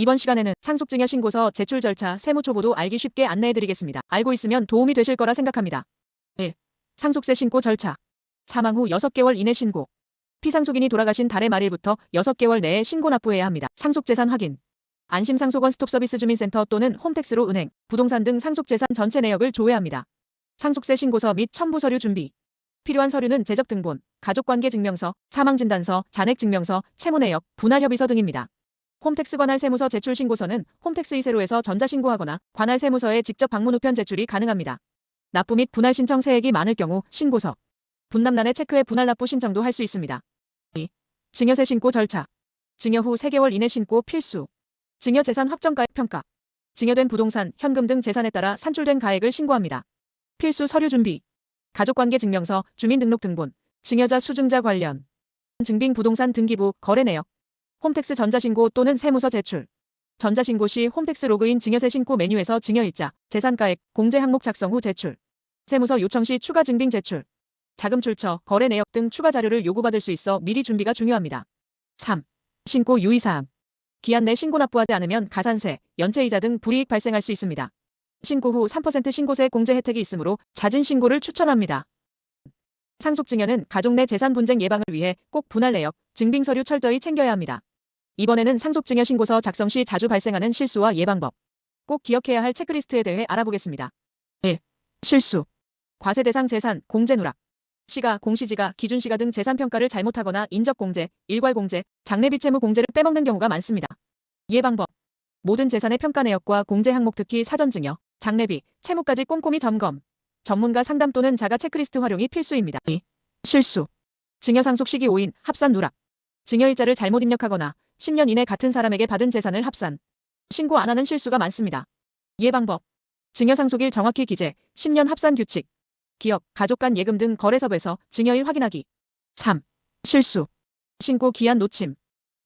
이번 시간에는 상속증여 신고서 제출 절차, 세무초보도 알기 쉽게 안내해드리겠습니다. 알고 있으면 도움이 되실 거라 생각합니다. 1. 상속세 신고 절차. 사망 후 6개월 이내 신고. 피상속인이 돌아가신 달의 말일부터 6개월 내에 신고 납부해야 합니다. 상속재산 확인. 안심상속원 스톱서비스 주민센터 또는 홈택스로 은행, 부동산 등 상속재산 전체 내역을 조회합니다. 상속세 신고서 및 첨부 서류 준비. 필요한 서류는 재적등본, 가족관계증명서, 사망진단서, 잔액증명서, 채무내역, 분할협의서 등입니다. 홈택스 관할 세무서 제출 신고서는 홈택스 이세로에서 전자신고하거나 관할 세무서에 직접 방문 우편 제출이 가능합니다. 납부 및 분할 신청 세액이 많을 경우 신고서, 분납란에 체크해 분할 납부 신청도 할 수 있습니다. 2. 증여세 신고 절차. 증여 후 3개월 이내 신고 필수. 증여 재산 확정가액 평가. 증여된 부동산, 현금 등 재산에 따라 산출된 가액을 신고합니다. 필수 서류 준비. 가족관계증명서, 주민등록등본, 증여자 수증자 관련, 증빙 부동산 등기부, 거래 내역, 홈택스 전자신고 또는 세무서 제출. 전자신고 시 홈택스 로그인 증여세 신고 메뉴에서 증여일자, 재산가액, 공제 항목 작성 후 제출. 세무서 요청 시 추가 증빙 제출. 자금 출처, 거래 내역 등 추가 자료를 요구받을 수 있어 미리 준비가 중요합니다. 3. 신고 유의사항. 기한 내 신고 납부하지 않으면 가산세, 연체이자 등 불이익 발생할 수 있습니다. 신고 후 3% 신고세 공제 혜택이 있으므로 잦은 신고를 추천합니다. 상속증여는 가족 내 재산 분쟁 예방을 위해 꼭 분할 내역, 증빙 서류 철저히 챙겨야 합니다. 이번에는 상속증여 신고서 작성 시 자주 발생하는 실수와 예방법, 꼭 기억해야 할 체크리스트에 대해 알아보겠습니다. 1. 실수. 과세 대상 재산, 공제 누락. 시가, 공시지가, 기준시가 등 재산평가를 잘못하거나 인적공제, 일괄공제, 장래비채무 공제를 빼먹는 경우가 많습니다. 예방법. 모든 재산의 평가 내역과 공제 항목 특히 사전증여, 장래비, 채무까지 꼼꼼히 점검. 전문가 상담 또는 자가 체크리스트 활용이 필수입니다. 2. 실수. 증여 상속 시기 오인, 합산 누락. 증여일자를 잘못 입력하거나 10년 이내 같은 사람에게 받은 재산을 합산, 신고 안 하는 실수가 많습니다. 예방법. 증여 상속일 정확히 기재, 10년 합산 규칙. 기업, 가족 간 예금 등 거래섭에서 증여일 확인하기. 3. 실수. 신고 기한 놓침.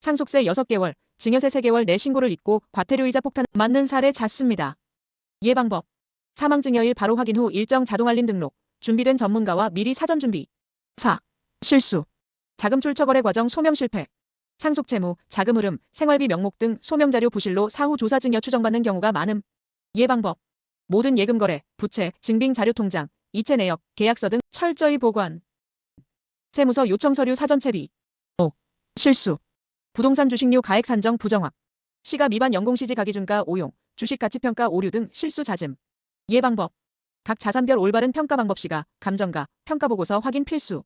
상속세 6개월, 증여세 3개월 내 신고를 잊고 과태료이자 폭탄 맞는 사례 잦습니다. 예방법. 사망 증여일 바로 확인 후 일정 자동 알림 등록, 준비된 전문가와 미리 사전 준비. 4. 실수. 자금 출처 거래 과정 소명 실패. 상속 채무, 자금 흐름, 생활비 명목 등 소명 자료 부실로 사후 조사 증여 추정받는 경우가 많음. 예방법. 모든 예금 거래, 부채, 증빙 자료 통장, 이체 내역, 계약서 등 철저히 보관. 세무서 요청 서류 사전 채비. 5. 실수. 부동산 주식료 가액 산정 부정확. 시가 미반 연공시지 가기준가 오용, 주식 가치평가 오류 등 실수 잦음. 예방법. 각 자산별 올바른 평가 방법 시가, 감정가, 평가보고서 확인 필수.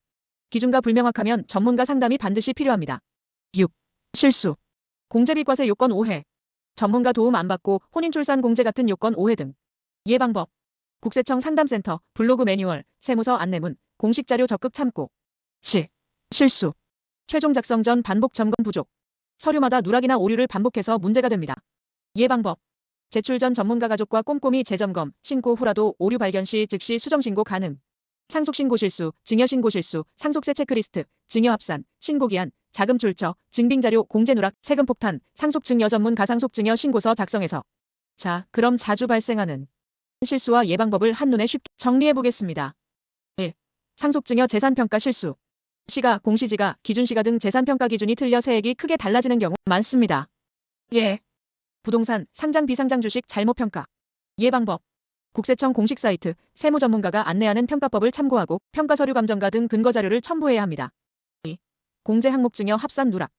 기준가 불명확하면 전문가 상담이 반드시 필요합니다. 6. 실수. 공제비과세 요건 오해. 전문가 도움 안 받고 혼인출산 공제 같은 요건 오해 등. 예방법. 국세청 상담센터, 블로그 매뉴얼, 세무서 안내문, 공식자료 적극 참고. 7. 실수. 최종 작성 전 반복 점검 부족. 서류마다 누락이나 오류를 반복해서 문제가 됩니다. 예방법. 제출 전 전문가 가족과 꼼꼼히 재점검, 신고 후라도 오류 발견 시 즉시 수정신고 가능. 상속신고 실수, 증여신고 실수, 상속세 체크리스트, 증여합산, 신고기한, 자금 출처, 증빙자료, 공제 누락, 세금 폭탄, 상속증여 전문 가상속증여 신고서 작성해서. 자, 그럼 자주 발생하는 실수와 예방법을 한눈에 쉽게 정리해보겠습니다. 1. 상속증여 재산평가 실수. 시가, 공시지가, 기준시가 등 재산평가 기준이 틀려 세액이 크게 달라지는 경우 많습니다. 예. 부동산, 상장 비상장 주식 잘못 평가. 예방법. 국세청 공식 사이트, 세무 전문가가 안내하는 평가법을 참고하고 평가서류 감정가 등 근거자료를 첨부해야 합니다. 2. 공제 항목 증여 합산 누락.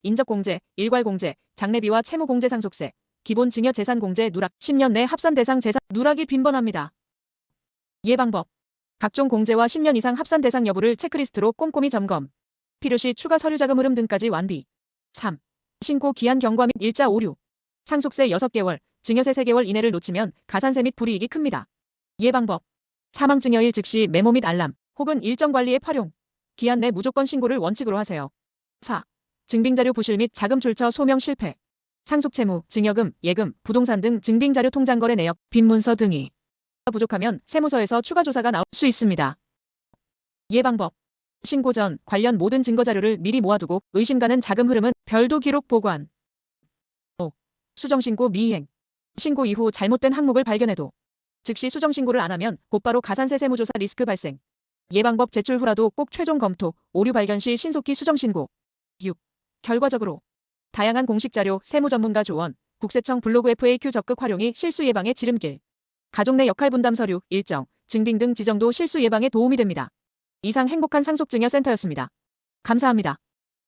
인적공제, 일괄공제, 장래비와 채무공제 상속세, 기본 증여 재산 공제 누락, 10년 내 합산 대상 재산 누락이 빈번합니다. 예방법. 각종 공제와 10년 이상 합산 대상 여부를 체크리스트로 꼼꼼히 점검. 필요시 추가 서류 자금 흐름 등까지 완비. 3. 신고 기한 경과 및 일자 오류. 상속세 6개월, 증여세 3개월 이내를 놓치면 가산세 및 불이익이 큽니다. 예방법. 사망 증여일 즉시 메모 및 알람, 혹은 일정 관리 앱 활용. 기한 내 무조건 신고를 원칙으로 하세요. 4. 증빙자료 부실 및 자금 출처 소명 실패. 상속채무, 증여금, 예금, 부동산 등 증빙자료 통장 거래 내역, 빈문서 등이 부족하면 세무서에서 추가 조사가 나올 수 있습니다. 예방법. 신고 전 관련 모든 증거자료를 미리 모아두고 의심 가는 자금 흐름은 별도 기록 보관. 5. 수정신고 미이행. 신고 이후 잘못된 항목을 발견해도 즉시 수정신고를 안 하면 곧바로 가산세 세무조사 리스크 발생. 예방법 제출 후라도 꼭 최종 검토, 오류 발견 시 신속히 수정신고. 6. 결과적으로 다양한 공식 자료, 세무 전문가 조언, 국세청 블로그 FAQ 적극 활용이 실수 예방의 지름길. 가족 내 역할 분담 서류, 일정, 증빙 등 지정도 실수 예방에 도움이 됩니다. 이상 행복한 상속증여센터였습니다. 감사합니다.